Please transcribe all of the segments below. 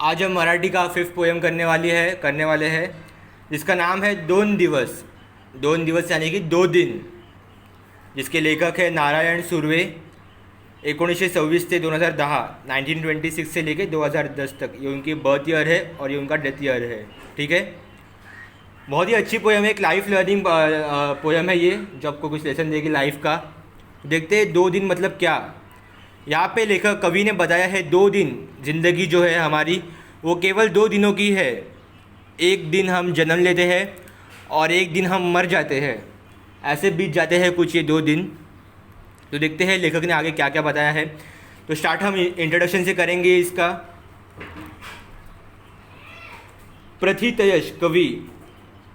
आज हम मराठी का फिफ्थ पोएम करने वाले हैं जिसका नाम है दोन दिवस। दोन दिवस यानी कि 2 दिन, जिसके लेखक है नारायण सुर्वे। 1926 से 2010, 1926 से लेके 2010 तक ये उनकी बर्थ ईयर है और ये उनका डेथ ईयर है। ठीक है, बहुत ही अच्छी पोएम है, एक लाइफ लर्निंग पोएम है ये, जो आपको कुछ लेसन देगी लाइफ का। देखते हैं 2 दिन मतलब क्या। यहाँ पे लेखक कवि ने बताया है 2 दिन ज़िंदगी जो है हमारी वो केवल 2 दिनों की है। एक दिन हम जन्म लेते हैं और एक दिन हम मर जाते हैं, ऐसे बीत जाते हैं कुछ ये 2 दिन। तो देखते हैं लेखक ने आगे क्या क्या बताया है। तो स्टार्ट हम इंट्रोडक्शन से करेंगे इसका। प्रथितयश कवी,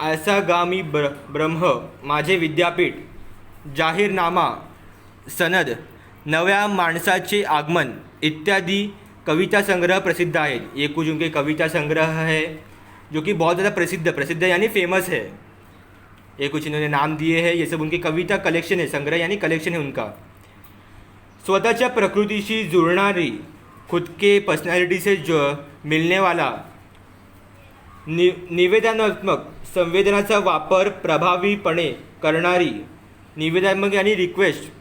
ऐसा गामी ब्रह्म, माझे विद्यापीठ, जाहीरनामा, सनद, नव्या माणसाचे आगमन इत्यादि कविता संग्रह प्रसिद्ध आहेत। ये कुछ उनके कविता संग्रह है जो कि बहुत ज़्यादा प्रसिद्ध यानी फेमस है। ये कुछ इन्होंने नाम दिए हैं, ये सब उनकी कविता कलेक्शन है, संग्रह यानी कलेक्शन है उनका। स्वतःच्या प्रकृतीशी जुळणारी, खुद के पर्सनैलिटी से जो मिलने वाला, निवेदनात्मक संवेदनाचा वापर प्रभावीपणे करणारी, निवेदनात्मक यानी रिक्वेस्ट,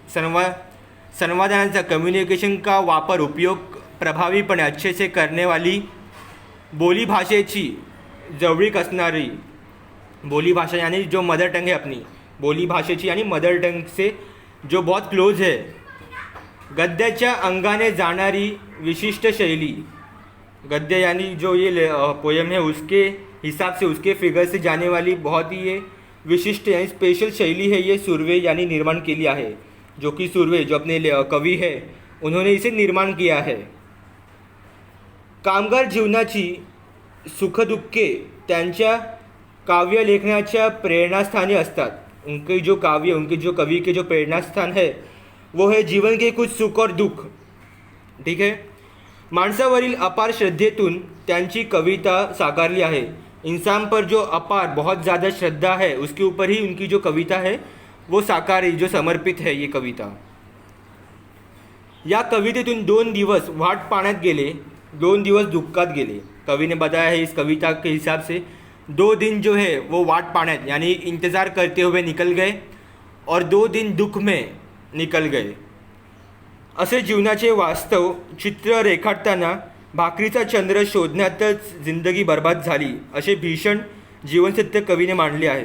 संवादाचा कम्युनिकेशन का वापर उपयोग प्रभावीपणे अच्छे से करने वाली, बोली भाषेची जवळीक असणारी, बोली भाषा यानी जो मदर टंग है अपनी, बोली भाषेची यानी मदर टंग से जो बहुत क्लोज है, गद्याच्या अंगाने जाणारी विशिष्ट शैली, गद्य यानी जो ये पोएम है उसके हिसाब से, उसके फिगर से जाने वाली बहुत ही ये विशिष्ट यानी स्पेशल शैली है, ये सुर्वे यानी निर्माण केली आहे। जो कि सुर्वे जो अपने कवि है उन्होंने इसे निर्माण किया है। कामगार जीवनाची सुखदुःखे त्यांच्या काव्य लेखनाच्या प्रेरणास्थानी असतात। उनके जो काव्य, उनके जो कवि के जो प्रेरणास्थान है वो है जीवन के कुछ सुख और दुख। ठीक है, माणसावरील अपार श्रद्धेतून त्यांची कविता साकारली आहे। इंसान पर जो अपार बहुत ज़्यादा श्रद्धा है उसके ऊपर ही उनकी जो कविता है वो साकारी, जो समर्पित है ये कविता। या कवितेतून 2 दिवस वाट पाण्यात गेले, 2 दिवस दुःखात गेले। कवि ने बताया है इस कविता के हिसाब से 2 दिन जो है वो वाट पाण्यात यानी इंतज़ार करते हुए निकल गए और 2 दिन दुःख में निकल गए। असे जीवनाचे वास्तव चित्र रेखाटताना भाकरीचा चंद्र शोधण्यातच जिंदगी बर्बाद झाली, असे भीषण जीवनसत्य कवि ने मांडले आहे।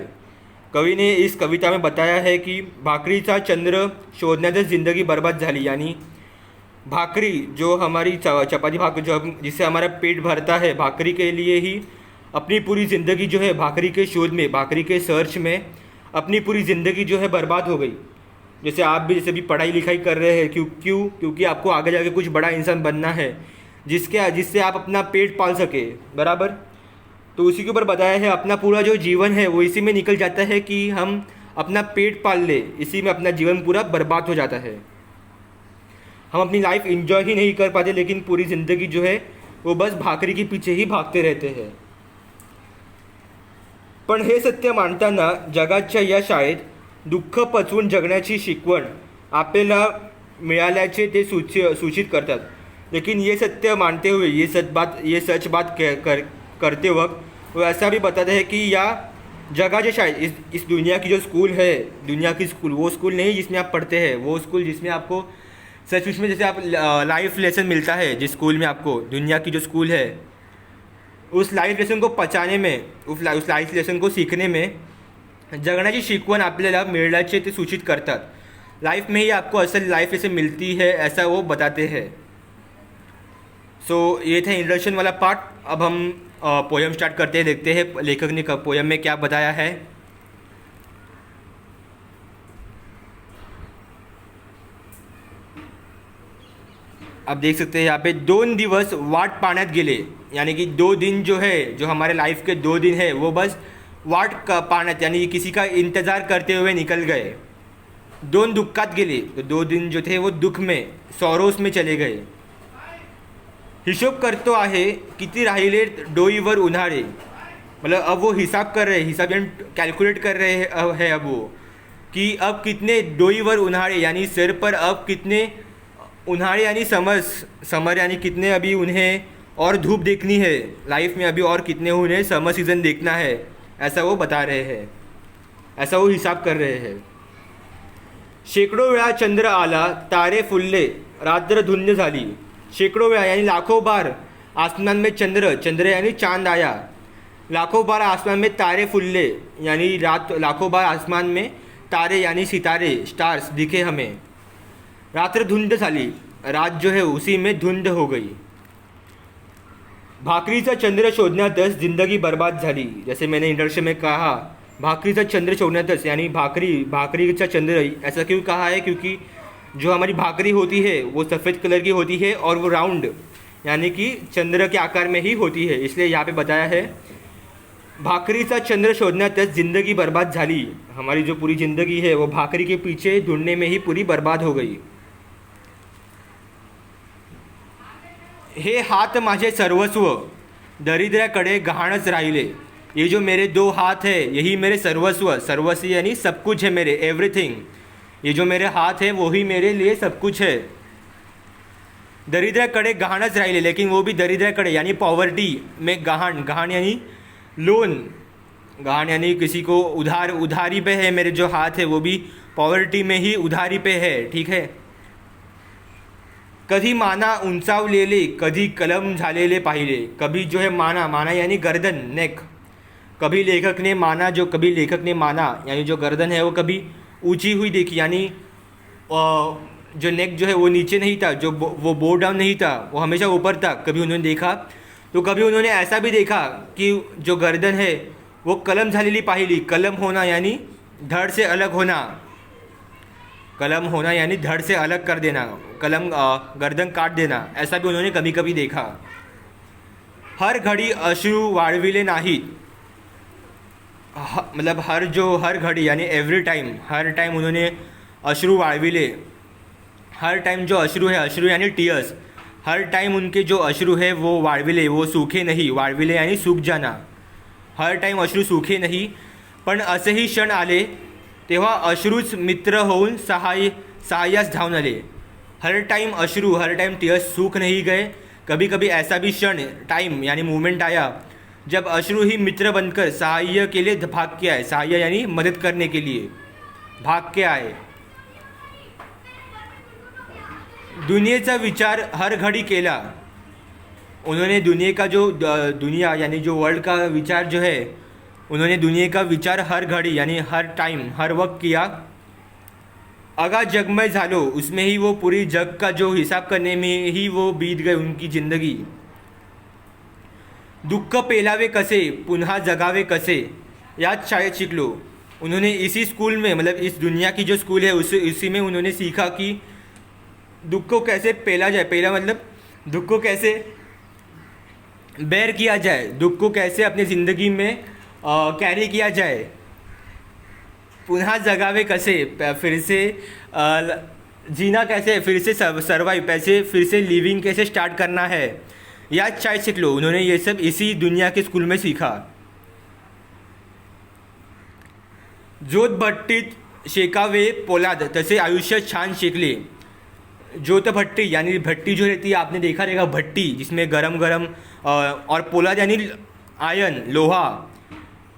कवि ने इस कविता में बताया है कि भाकरीचा चंद्र शोधण्यातच ज़िंदगी बर्बाद झाली, यानी भाकरी जो हमारी चपाती भाकरी जो जिससे हमारा पेट भरता है, भाकरी के लिए ही अपनी पूरी ज़िंदगी जो है भाकरी के शोध में, भाकरी के सर्च में अपनी पूरी ज़िंदगी जो है बर्बाद हो गई। जैसे आप भी जैसे भी पढ़ाई लिखाई कर रहे हैं, क्योंकि आपको आगे जाके कुछ बड़ा इंसान बनना है जिससे आप अपना पेट पाल सके, बराबर। तो उसी के ऊपर बताया है अपना पूरा जो जीवन है वो इसी में निकल जाता है कि हम अपना पेट पाल ले, इसी में अपना जीवन पूरा बर्बाद हो जाता है। हम अपनी लाइफ एंजॉय ही नहीं कर पाते, लेकिन पूरी ज़िंदगी जो है वो बस भाकरी के पीछे ही भागते रहते हैं। पण हे सत्य मांडताना जगाच्या या शाळेत दुःख पचवून जगण्याची शिकवण आपल्याला मिळाल्याचे ते सूचित करतात। लेकिन ये सत्य मानते हुए, ये सच बात करते वक्त वो ऐसा भी बताते हैं कि या जगह शायद इस दुनिया की जो स्कूल है, दुनिया की स्कूल, वो स्कूल नहीं जिसमें आप पढ़ते हैं, वो स्कूल जिसमें आपको सच में जैसे आप लाइफ लेसन मिलता है, जिस स्कूल में आपको दुनिया की जो स्कूल है उस लाइफ लेसन को पचाने में, उस लाइफ लेसन को सीखने में जगण्याची शिकवण आपल्याला मिळाल्याचे ते सूचित करतात। लाइफ में ही आपको असल लाइफ लेसन मिलती है, ऐसा वो बताते हैं। सो ये था इंट्रोडक्शन वाला पार्ट। अब हम पोएम स्टार्ट करते हैं, देखते हैं लेखक ने पोएम में क्या बताया है। आप देख सकते हैं यहाँ पे 2 दिवस वाट पाण्यात गेले, यानी कि 2 दिन जो है, जो हमारे लाइफ के 2 दिन है वो बस वाट पाण्यात यानी किसी का इंतज़ार करते हुए निकल गए। 2 दुःखात गेले, तो 2 दिन जो थे वो दुख में, सॉरोस में चले गए। हिशोब करतो आहे किती राहिले डोईवर उन्हाळे, मतलब अब वो हिसाब कर रहे हैं, हिसाब यानी कैलकुलेट कर रहे हैं अब वो, कि अब कितने डोईवर उन्हाळे यानी सिर पर अब कितने उन्हाळे यानी समर यानी कितने अभी उन्हें और धूप देखनी है लाइफ में, अभी और कितने उन्हें समर सीज़न देखना है, ऐसा वो बता रहे हैं, ऐसा वो हिसाब कर रहे हैं. शेकडो वेळा चंद्र आला, तारे फुलले, रात्र धुंद झाली. शेकडो वेळा यानी लाखों बार आसमान में चंद्र यानी चांद आया. लाखों बार आसमान में तारे फुल्ले यानी रात, लाखों बार आसमान में तारे यानी सितारे स्टार्स दिखे हमें. रात्र धुंद झाली, रात जो है उसी में धुंद हो गई. भाकरीचा चंद्र शोधण्यातच जिंदगी बर्बाद झाली. जैसे मैंने इंट्रोडक्शन में कहा, भाकरीचा चंद्र शोधण्यातच यानी भाकरीचा चंद्र ऐसा क्यों कहा है, क्योंकि जो हमारी भाकरी होती है वो सफ़ेद कलर की होती है और वो राउंड यानी कि चंद्र के आकार में ही होती है, इसलिए यहाँ पे बताया है भाकरीचा चंद्र शोधण्यातच जिंदगी बर्बाद झाली. हमारी जो पूरी ज़िंदगी है वो भाकरी के पीछे ढूंढने में ही पूरी बर्बाद हो गई. हे हाथ माझे सर्वस्व, दरिद्र्याकडे गहाणच राहिले. ये जो मेरे 2 हाथ है यही मेरे सर्वस्व, सर्वस्व यानी सब कुछ है मेरे, एवरीथिंग. ये जो मेरे हाथ है वही मेरे लिए सब कुछ है. दरिद्र्याकडे गहाणच राहिले, लेकिन वो भी दरिद्र्याकडे यानी पॉवर्टी में गहाण यानी लोन, गहाण यानी किसी को उधारी पे है. मेरे जो हाथ है वो भी पॉवर्टी में ही उधारी पे है, ठीक है. कधी माना उंचावलेले, कधी कलम झालेले पाहिले. कभी जो है माना यानी गर्दन, नेक. कभी लेखक ने माना यानी जो गर्दन है वो कभी ऊंची हुई देखी, यानी जो नेक जो है वो नीचे नहीं था, जो वो बो डाउन नहीं था, वो हमेशा ऊपर था. कभी उन्होंने देखा, तो कभी उन्होंने ऐसा भी देखा कि जो गर्दन है वो कलम झालेली पाहिली. कलम होना यानी धड़ से अलग होना, कलम होना यानी धड़ से अलग कर देना, कलम गर्दन काट देना, ऐसा भी उन्होंने कभी कभी देखा. हर घड़ी अश्रू वाळविले नाहीत. मतलब हर घड़ी यानी एवरी टाइम, हर टाइम उन्होंने अश्रू वाळविले. हर टाइम जो अश्रू है, अश्रू यानी टीयर्स, हर टाइम उनके जो अश्रू है वो वाळविले, वो सूखे नहीं. वाळविले यानी सूख जाना. हर टाइम अश्रू सूखे नहीं. पण असेही क्षण आले तेव्हा अश्रूच मित्र होऊन सहाय्यास धावून आले. हर टाइम अश्रू, हर टाइम टीयर्स सूख नहीं गए. कभी कभी ऐसा भी क्षण, टाइम यानी मोमेंट आया जब अश्रू ही मित्र बनकर सहाय्य के लिए भाग के आए. सहाय्य यानी मदद करने के लिए भाग के आए. दुनियेचा विचार हर घड़ी केला. उन्होंने दुनिया यानी जो वर्ल्ड का विचार जो है, उन्होंने दुनिया का विचार हर घड़ी यानी हर टाइम, हर वक्त किया. अगा जगमय झालो, उसमें ही वो पूरी जग का जो हिसाब करने में ही वो बीत गए उनकी ज़िंदगी. दुःख पेलावे कसे, पुन्हा जगावे कसे, याच शाळेत शिकलो. उन्होंने इसी स्कूल में, मतलब इस दुनिया की जो स्कूल है उसी में उन्होंने सीखा कि दुख को कैसे पेला जाए. पेला मतलब दुख को कैसे बेयर किया जाए, दुख को कैसे अपनी ज़िंदगी में कैरी किया जाए. पुनः जगावे कसे, फिर से जीना कैसे, फिर से सर्वाइव कैसे, फिर से लिविंग कैसे स्टार्ट करना है, याच शायद सीख लो. उन्होंने ये सब इसी दुनिया के स्कूल में सीखा. ज्योत भट्टीत शेकावे पोलाद, तसे आयुष्य छान शिकले. ज्योत भट्टी यानी भट्टी जो रहती है, आपने देखा रहेगा भट्टी जिसमें गरम और पोलाद यानी आयन, लोहा.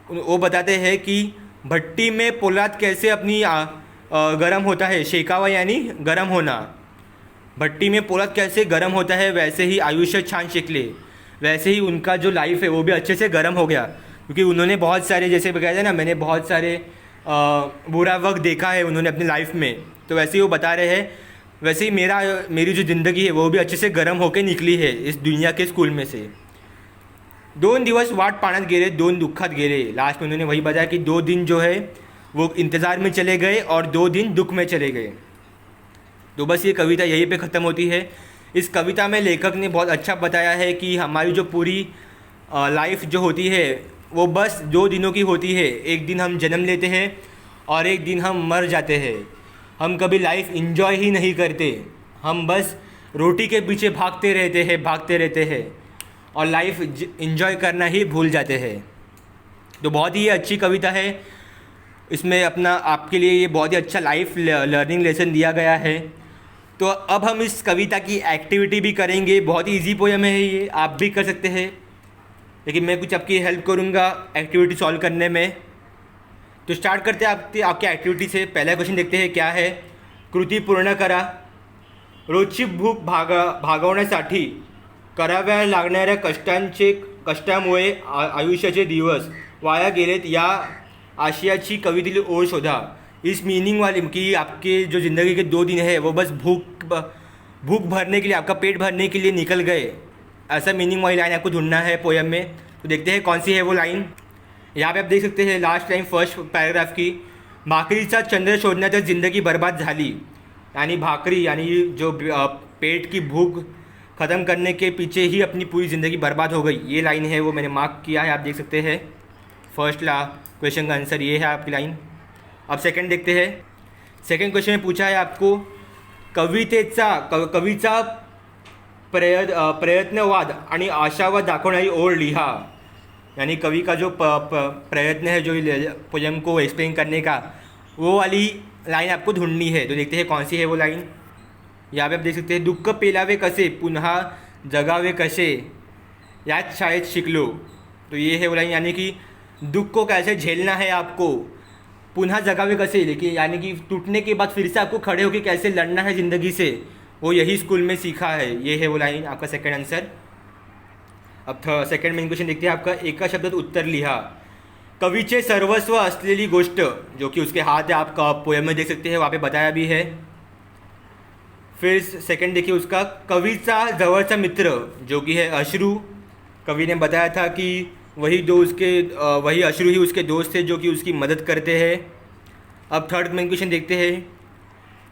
वो बताते हैं कि भट्टी में पोलाद कैसे अपनी गरम होता है. शेकावा यानी गरम होना. भट्टी में पोलाद कैसे गरम होता है, वैसे ही आयुष्य छान शिकले, वैसे ही उनका जो लाइफ है वो भी अच्छे से गरम हो गया. क्योंकि उन्होंने बहुत सारे, जैसे बताया था ना मैंने, बहुत सारे बुरा वक्त देखा है उन्होंने अपनी लाइफ में. तो वैसे ही वो बता रहे हैं, वैसे ही मेरी जो ज़िंदगी है वो भी अच्छे से गर्म होकर निकली है इस दुनिया के स्कूल में से. 2 दिवस वाट पाण्यात गेले, 2 दुःखात गेले. लास्ट में उन्होंने वही बताया कि 2 दिन जो है वो इंतज़ार में चले गए और 2 दिन दुख में चले गए. तो बस ये कविता यहीं पे ख़त्म होती है. इस कविता में लेखक ने बहुत अच्छा बताया है कि हमारी जो पूरी लाइफ जो होती है वो बस 2 दिनों की होती है. एक दिन हम जन्म लेते हैं और एक दिन हम मर जाते हैं. हम कभी लाइफ इंजॉय ही नहीं करते. हम बस रोटी के पीछे भागते रहते हैं और लाइफ इंजॉय करना ही भूल जाते हैं. तो बहुत ही अच्छी कविता है. इसमें आपके लिए ये बहुत ही अच्छा लाइफ लर्निंग लेसन दिया गया है. तो अब हम इस कविता की एक्टिविटी भी करेंगे। बहुत ही ईजी पोएम है ये, आप भी कर सकते हैं, लेकिन मैं कुछ आपकी हेल्प करूँगा एक्टिविटी सॉल्व करने में। तो स्टार्ट करते हैं आपकी एक्टिविटी से। पहला क्वेश्चन देखते हैं क्या है। कृती पूर्ण करा। रोजची भूक भागवण्यासाठी कराव्या लागणाऱ्या कष्टामुळे आयुष्याचे दिवस वाया गेलेत या आशयाची कवितेतील ओळ शोधा। इस मीनिंग वाली कि आपके जो ज़िंदगी के 2 दिन है वो बस भूख भरने के लिए, आपका पेट भरने के लिए निकल गए, ऐसा मीनिंग वाली लाइन आपको ढूंढना है पोएम में। तो देखते हैं कौन सी है वो लाइन। यहाँ पे आप देख सकते हैं लास्ट लाइन फर्स्ट पैराग्राफ की, भाकरीचा चंद्र शोधण्यात ज़िंदगी बर्बाद झाली। यानी भाकरी यानी जो पेट की भूख ख़त्म करने के पीछे ही अपनी पूरी ज़िंदगी बर्बाद हो गई, ये लाइन है वो मैंने मार्क किया है, आप देख सकते हैं। फर्स्ट क्वेश्चन का आंसर ये है आपकी लाइन। अब सेकंड देखते हैं। सेकंड क्वेश्चन में पूछा है आपको कवीचा प्रयत्नवाद आणि आशावाद दाखवणारी ओळ लिहा। यानी कवि का जो प्रयत्न है जो पोएम को एक्सप्लेन करने का, वो वाली लाइन आपको ढूंढनी है। तो देखते हैं कौन सी है वो लाइन। यहाँ पे आप देख सकते हैं, दुःख पेलावे कसे पुन्हा जगावे कसे याच शाळेत शिकलो। तो ये है वो लाइन, यानी कि दुख को कैसे झेलना है आपको, पुनः जगावे कसे, लेकिन यानी कि टूटने के बाद फिर से आपको खड़े होकर कैसे लड़ना है ज़िंदगी से, वो यही स्कूल में सीखा है। ये है वो लाइन, आपका सेकंड आंसर। अब सेकंड मेन क्वेश्चन देखते हैं आपका। एका शब्दात उत्तर लिहा। कवीचे सर्वस्व असलेली गोष्ट, जो कि उसके हाथ है, आपका पोएम में देख सकते हैं, वहाँ पे बताया भी है। फिर सेकंड देखिए उसका, कवीचा जवळचा मित्र, जो कि है अश्रु। कवि ने बताया था कि वही अश्रु ही उसके दोस्त थे जो कि उसकी मदद करते हैं। अब थर्ड मेन क्वेश्चन देखते हैं।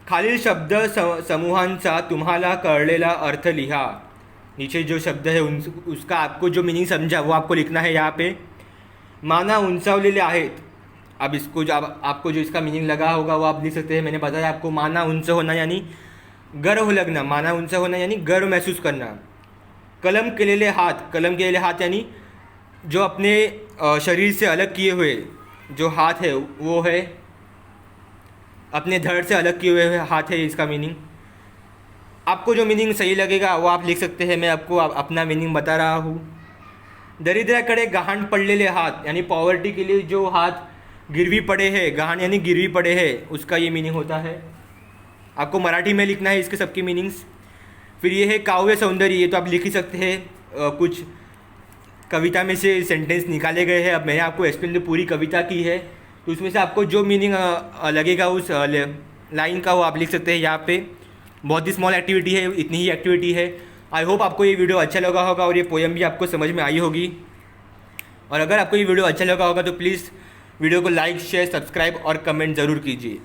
खालील शब्द समूहांचा तुम्हाला कळलेला अर्थ लिहा। नीचे जो शब्द है उसका आपको जो मीनिंग समझा वो आपको लिखना है यहाँ पे। माना उंचावलेले आहेत, अब इसको जो आपको जो इसका मीनिंग लगा होगा वो आप लिख सकते हैं। मैंने बताया आपको, माना उंच होना यानी गर्व लगना, माना उंच होना यानी गर्व महसूस करना। कलम केलेले हाथ यानी जो अपने शरीर से अलग किए हुए जो हाथ है वो है, अपने धड़ से अलग किए हुए हाथ है, इसका मीनिंग। आपको जो मीनिंग सही लगेगा वो आप लिख सकते हैं, मैं आपको अपना मीनिंग बता रहा हूँ। दरिद्राकडे गहाण पडलेले हाथ, यानी पॉवर्टी के लिए जो हाथ गिरवी पड़े हैं, गहाण यानी गिरवी पड़े हैं, उसका ये मीनिंग होता है। आपको मराठी में लिखना है इसके सबकी मीनिंग्स। फिर ये है काव्य सौंदर्य, ये तो आप लिख ही सकते हैं, कुछ कविता में से सेंटेंस निकाले गए हैं। अब मैंने आपको एक्सप्लेन तो पूरी कविता की है, तो उसमें से आपको जो मीनिंग लगेगा उस लाइन का वो आप लिख सकते हैं यहाँ पे। बहुत ही स्मॉल एक्टिविटी है, इतनी ही एक्टिविटी है। आई होप आपको ये वीडियो अच्छा लगा होगा और ये पोएम भी आपको समझ में आई होगी। और अगर आपको ये वीडियो अच्छा लगा होगा तो प्लीज़ वीडियो को लाइक, शेयर, सब्सक्राइब और कमेंट ज़रूर कीजिए।